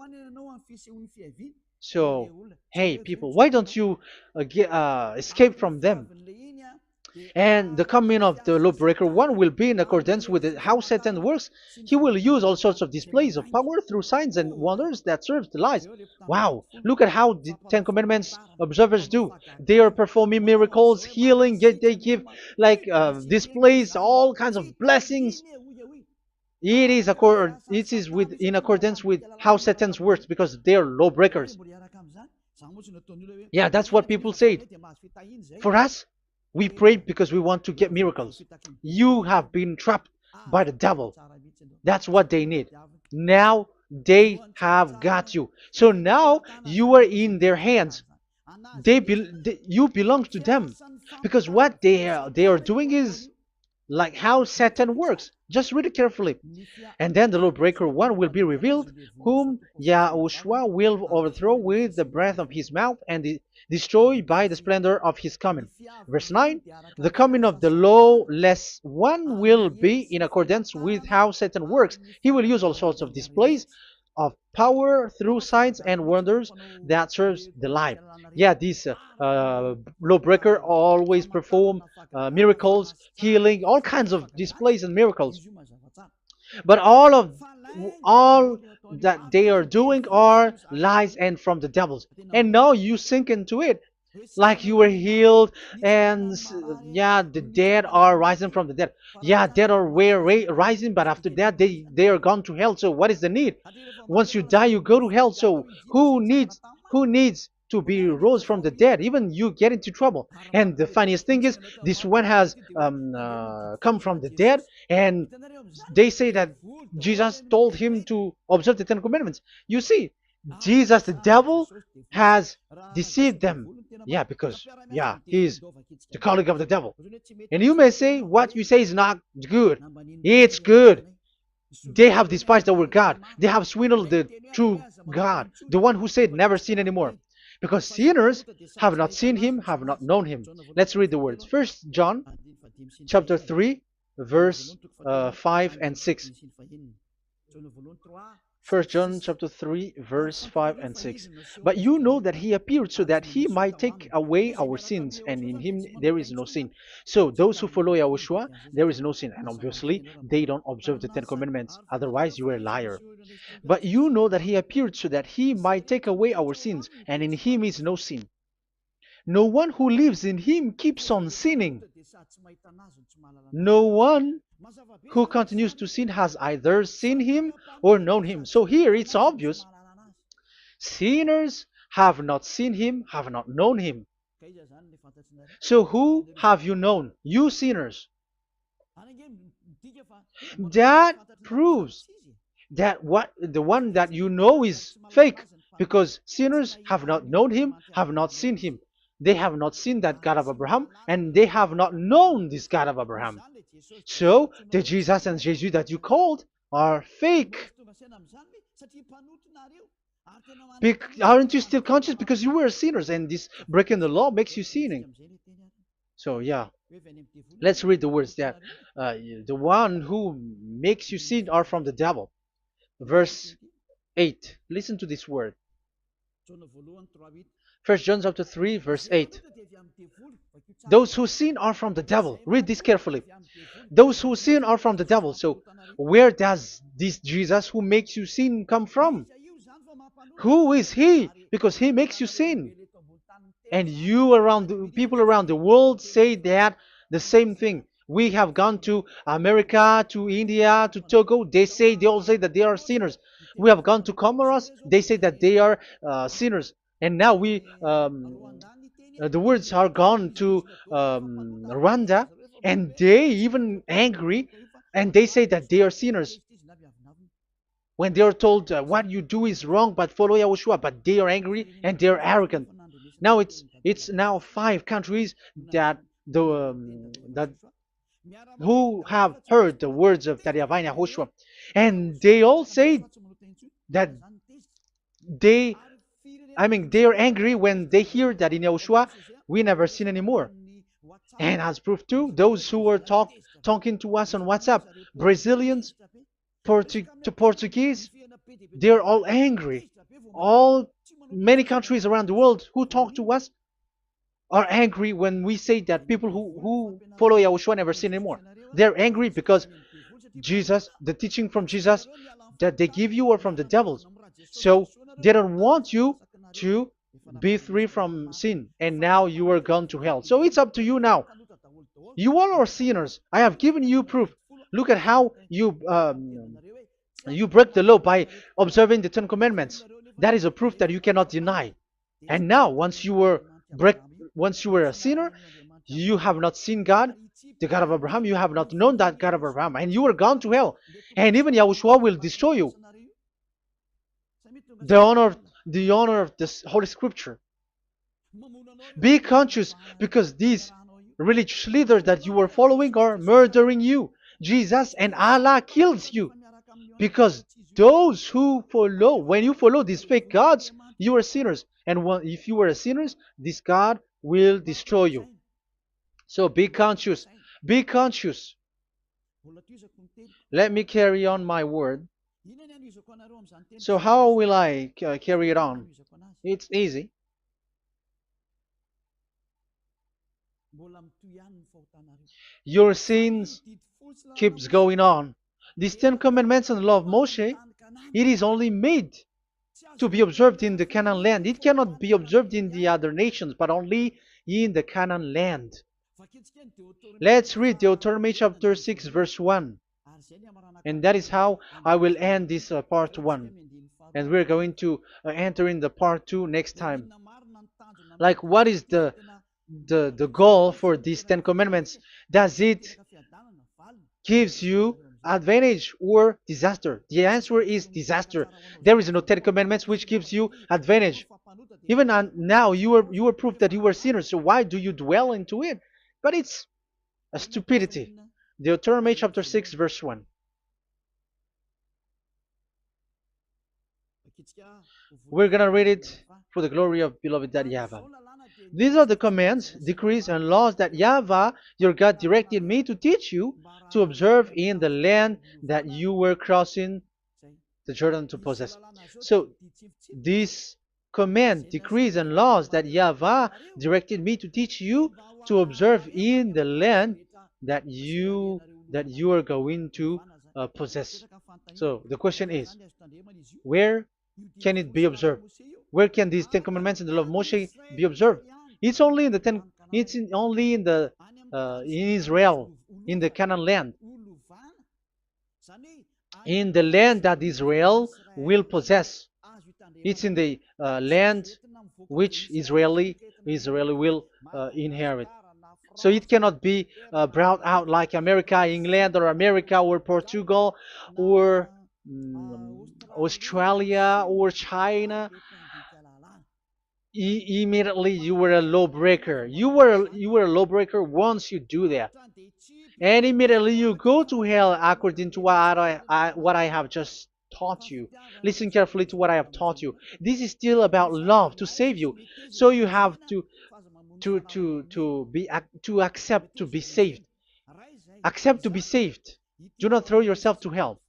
So, hey people, why don't you escape from them? And the coming of the lawbreaker one will be in accordance with how Satan works. He will use all sorts of displays of power through signs and wonders that serve the lies. Wow, look at how the Ten Commandments observers do. They are performing miracles, healing, yet they give like displays, all kinds of blessings. It is in accordance with how Satan's works because they are lawbreakers. Yeah, that's what people say. For us, we pray because we want to get miracles. You have been trapped by the devil. That's what they need. Now they have got you. So now you are in their hands. You belong to them because what they are doing is like how Satan works. Just read it carefully. And then the lawbreaker one will be revealed, whom YAHOSHUAH will overthrow with the breath of his mouth and destroy by the splendor of his coming. Verse 9, the coming of the lawless one will be in accordance with how Satan works. He will use all sorts of displays of power through signs and wonders that serves the lie. Yeah, these lawbreaker always perform miracles, healing, all kinds of displays and miracles. But all that they are doing are lies and from the devils. And now you sink into it like you were healed and yeah, the dead are rising from the dead. Yeah, dead are rising, but after that they are gone to hell. So what is the need? Once you die you go to hell. So who needs to be rose from the dead? Even you get into trouble. And the funniest thing is this one has come from the dead, and they say that Jesus told him to observe the Ten Commandments. You see, Jesus, the devil, has deceived them. Yeah, because, yeah, he's the colleague of the devil. And you may say, what you say is not good. It's good. They have despised our God. They have swindled the true God, the one who said, never sin anymore. Because sinners have not seen him, have not known him. Let's read the words. First John chapter 3, verse 5 and 6. 1 John chapter 3, verse 5 and 6. But you know that he appeared so that he might take away our sins, and in him there is no sin. So those who follow YAHOSHUAH, there is no sin. And obviously, they don't observe the Ten Commandments. Otherwise, you are a liar. But you know that he appeared so that he might take away our sins, and in him is no sin. No one who lives in him keeps on sinning. No one who continues to sin has either seen him or known him. So here it's obvious. Sinners have not seen him, have not known him. So who have you known? You sinners. That proves that the one that you know is fake, because sinners have not known him, have not seen him. They have not seen that God of Abraham, and they have not known this God of Abraham. So the Jesus and Jesus that you called are fake. Aren't you still conscious? Because you were sinners, and this breaking the law makes you sinning. So yeah, let's read the words that the one who makes you sin are from the devil. Verse 8. Listen to this word. 1 John chapter 3, verse 8. Those who sin are from the devil. Read this carefully. Those who sin are from the devil. So where does this Jesus who makes you sin come from? Who is he? Because he makes you sin. And people around the world say that the same thing. We have gone to America, to India, to Togo. They all say that they are sinners. We have gone to Comoros. They say that they are sinners. And now the words are gone to Rwanda, and they even angry, and they say that they are sinners. When they are told what you do is wrong, but follow YAHOSHUAH, but they are angry and they are arrogant. Now it's now 5 countries that who have heard the words of YAHVAH and YAHOSHUAH, and they all say that they are angry when they hear that in YAHOSHUAH we never sin anymore. And as proof too, those who are talking to us on WhatsApp, Brazilians, Portuguese, they're all angry. Many countries around the world who talk to us are angry when we say that people who follow Yahushua never sin anymore. They're angry because Jesus, the teaching from Jesus that they give you are from the devils. So they don't want you to be free from sin, and now you are gone to hell. So it's up to you now. You all are sinners. I have given you proof. Look at how you break the law by observing the Ten Commandments. That is a proof that you cannot deny. And now, break, once you were a sinner, you have not seen God, the God of Abraham. You have not known that God of Abraham, and you are gone to hell. And even Yahushua will destroy you. The honor, the honor of this Holy Scripture. Be conscious because these religious leaders that you are following are murdering you. Jesus and Allah kills you because those who follow, when you follow these fake gods, you are sinners. And if you are a sinner, this God will destroy you. So be conscious. Be conscious. Let me carry on my word. So how will I carry it on? It's easy. Your sins keeps going on. These Ten Commandments and the law of Moshe, it is only made to be observed in the Canaan land. It cannot be observed in the other nations, but only in the Canaan land. Let's read Deuteronomy chapter 6, verse 1. And that is how I will end this part 1. And we're going to enter in the part 2 next time. Like, what is the goal for these Ten Commandments? Does it gives you advantage or disaster? The answer is disaster. There is no Ten Commandments which gives you advantage. Even now, you are proof that you were sinners. So why do you dwell into it? But it's a stupidity. Deuteronomy chapter 6, verse 1. We're gonna read it for the glory of beloved Daddy Yahvah. These are the commands, decrees, and laws that Yahvah, your God, directed me to teach you to observe in the land that you were crossing the Jordan to possess. So, these command, decrees, and laws that Yahvah directed me to teach you to observe in the land that you are going to possess. So, the question is, where can it be observed? Where can these Ten Commandments and the law of Moshe be observed? It's only in the only in the in Israel, in the Canaan land, in the land that Israel will possess. It's in the land which Israeli will inherit. So it cannot be brought out like America, England, or America, or Portugal, or Australia, or China. Immediately you were a lawbreaker. You were a lawbreaker once you do that, and immediately you go to hell according to what I have just taught you. Listen carefully to what I have taught you. This is still about love to save you. So you have to accept to be saved. Accept to be saved. Do not throw yourself to hell.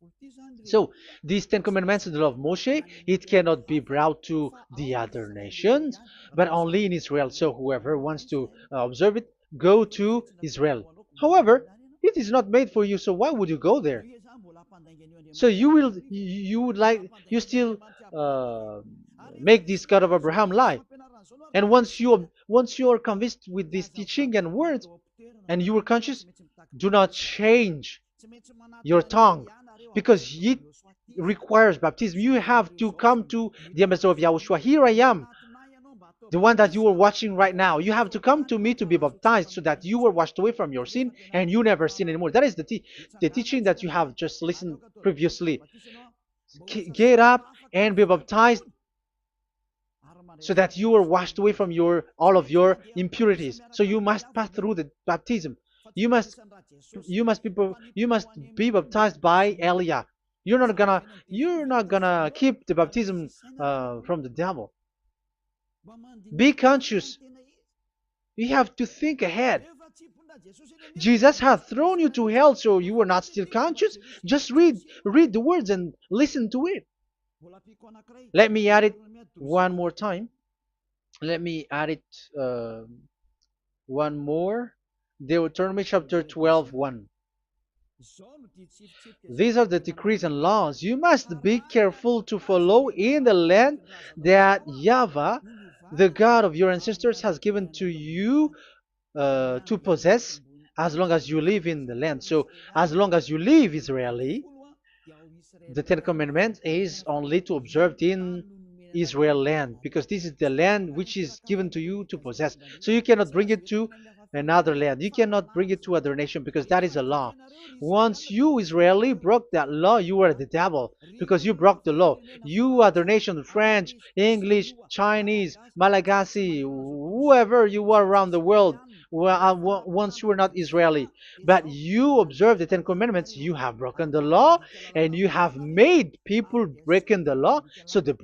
So these Ten Commandments and the law of Moshe, it cannot be brought to the other nations, but only in Israel. So whoever wants to observe it, go to Israel. However, it is not made for you, so why would you go there? So you would like, you still make this God of Abraham lie. And once you are convinced with this teaching and words, and you are conscious, do not change your tongue, because it requires baptism. You have to come to the ambassador of Yahushua. Here I am, the one that you are watching right now. You have to come to me to be baptized so that you were washed away from your sin and you never sin anymore. That is the teaching that you have just listened previously. Get up and be baptized so that you are washed away from all of your impurities. So you must pass through the baptism. You must be baptized by Elia. You're not gonna keep the baptism from the devil. Be conscious. You have to think ahead. Jesus has thrown you to hell, so you are not still conscious. Just read the words and listen to it. Let me add it one more time. Let me add it One more. Deuteronomy chapter 12:1. These are the decrees and laws you must be careful to follow in the land that YAHVAH, the God of your ancestors, has given to you to possess as long as you live in the land. So, as long as you live Israeli, the Ten Commandments is only to observe in Israel land, because this is the land which is given to you to possess. So you cannot bring it to another land. You cannot bring it to other nation, because that is a law. Once you Israeli broke that law, you are the devil, because you broke the law. You other nation, French, English, Chinese, Malagasy, whoever you are around the world, once you are not Israeli, but you observe the Ten Commandments, you have broken the law, and you have made people breaking the law. So the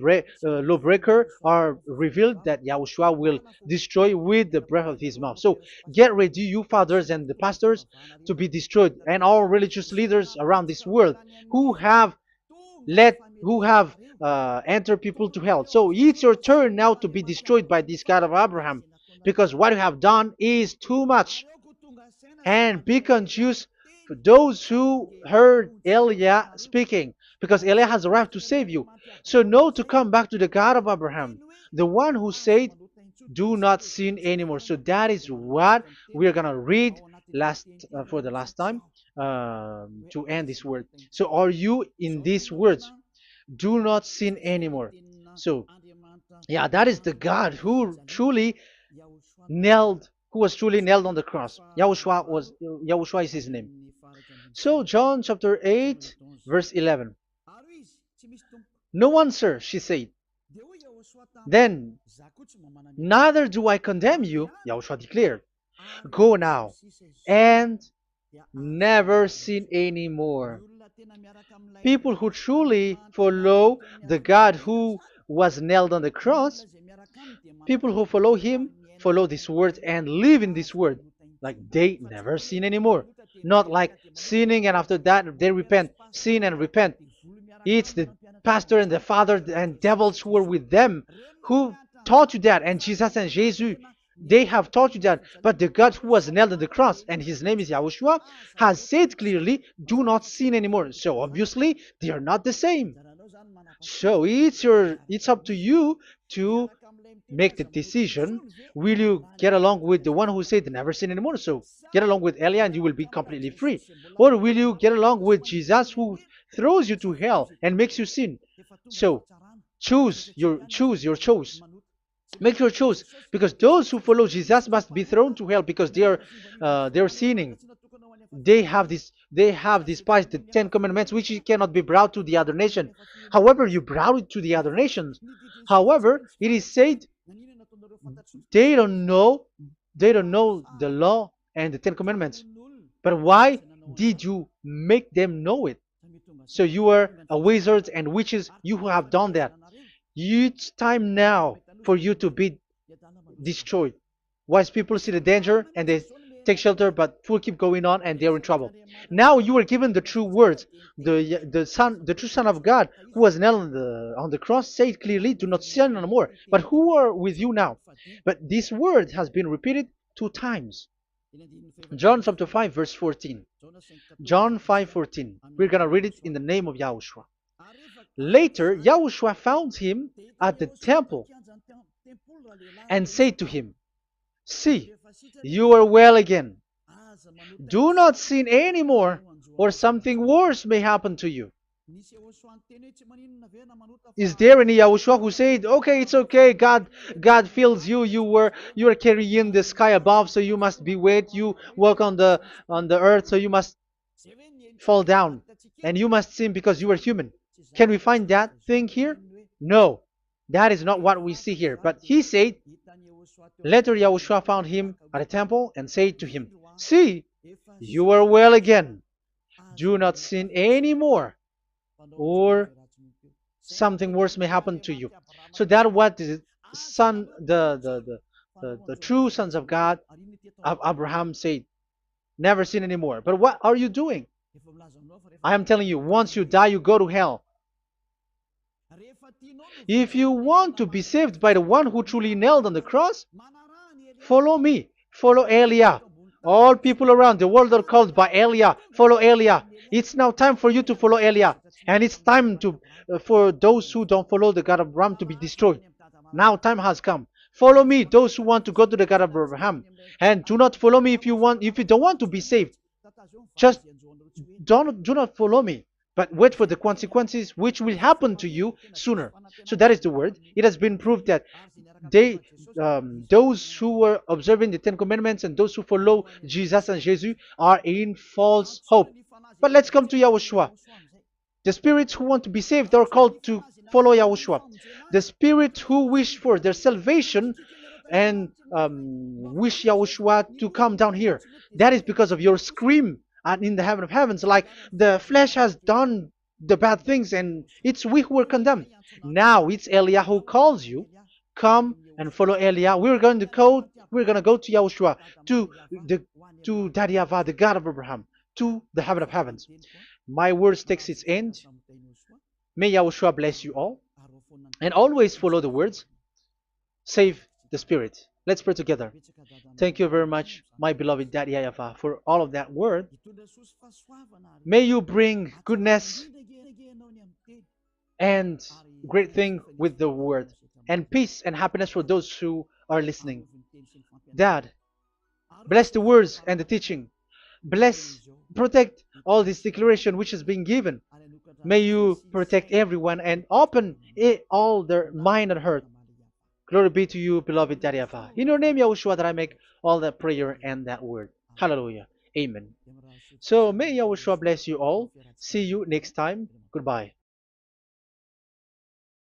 lawbreaker are revealed that Yahushua will destroy with the breath of his mouth. So get ready, you fathers and the pastors, to be destroyed, and all religious leaders around this world who have entered people to hell. So it's your turn now to be destroyed by this God of Abraham, because what you have done is too much. And be conscious for those who heard Eliah speaking, because Eliah has arrived to save you. So know to come back to the God of Abraham, the one who said, "Do not sin anymore." So that is what we are gonna read last for the last time to end this word. So are you in these words? Do not sin anymore. So yeah, that is the God who was truly nailed on the cross. Yahushua is his name. So John chapter 8 verse 11. No one, sir, she said. Then, neither do I condemn you, Yahushua declared. Go now and never sin anymore. People who truly follow the God who was nailed on the cross, people who follow him, follow this word and live in this word. Like they never sin anymore. Not like sinning and after that they repent. Sin and repent. It's the pastor and the father and devils who are with them who taught you that. And Jesus and Jesus, they have taught you that. But the God who was nailed on the cross, and his name is Yahushua, has said clearly, do not sin anymore. So obviously they are not the same. So it's up to you to make the decision. Will you get along with the one who said never sin anymore? So get along with Eliah and you will be completely free. Or will you get along with Jesus who throws you to hell and makes you sin? So choose your choice. Make your choice, because those who follow Jesus must be thrown to hell because they are sinning. They have despised the Ten Commandments, which cannot be brought to the other nation. However, you brought it to the other nations. However, it is said they don't know the law and the Ten Commandments. But why did you make them know it? So you are a wizards and witches, you who have done that. It's time now for you to be destroyed. Wise people see the danger and they take shelter, but fool keep going on and they're in trouble. Now you are given the true words. The true Son of God, who was nailed on the cross, said clearly, "Do not sin no more." But who are with you now? But this word has been repeated 2 times. John chapter 5 verse 14. John 5:14. We're gonna read it in the name of Yahushua. Later, Yahushua found him at the temple and said to him, "See, you are well again. Do not sin anymore, or something worse may happen to you." Is there any Yahushua who said, "Okay, it's okay, God feels you, you are carrying the sky above, so you must be wet, you walk on the earth, so you must fall down, and you must sin because you are human"? Can we find that thing here? No, that is not what we see here. But he said, later Yahushua found him at a temple and said to him, "See, you are well again. Do not sin anymore, or something worse may happen to you." So that what the son, the true sons of God of Abraham said, never sin anymore. But what are you doing? I am telling you, once you die, you go to hell. If you want to be saved by the one who truly nailed on the cross, follow me. Follow Elia. All people around the world are called by Elia. Follow Elia. It's now time for you to follow Elia. And it's time to for those who don't follow the God of Abraham to be destroyed. Now time has come. Follow me, those who want to go to the God of Abraham. And do not follow me if you don't want to be saved. Just do not follow me, but wait for the consequences which will happen to you sooner. So that is the word. It has been proved that they those who were observing the Ten Commandments and those who follow Jesus and Jesus are in false hope. But let's come to Yahushua. The spirits who want to be saved are called to follow Yahushua. The spirits who wish for their salvation and wish Yahushua to come down here. That is because of your scream and in the heaven of heavens, like the flesh has done the bad things and it's we who are condemned. Now it's Eliah who calls you. Come and follow Eliah. We're going to go to Yahushua, to the to Daddy Yahvah, the God of Abraham, to the heaven of heavens. My words takes its end. May Yahushua bless you all. And always follow the words. Save the spirit. Let's pray together. Thank you very much, my beloved Daddy Yahvah, for all of that word. May you bring goodness and great thing with the word, and peace and happiness for those who are listening. Dad, bless the words and the teaching. Bless, protect all this declaration which is being given. May you protect everyone and open all their mind and heart. Glory be to you, beloved Daddy Yahvah. In your name, Yahushua, that I make all that prayer and that word. Hallelujah. Amen. So may Yahushua bless you all. See you next time. Goodbye.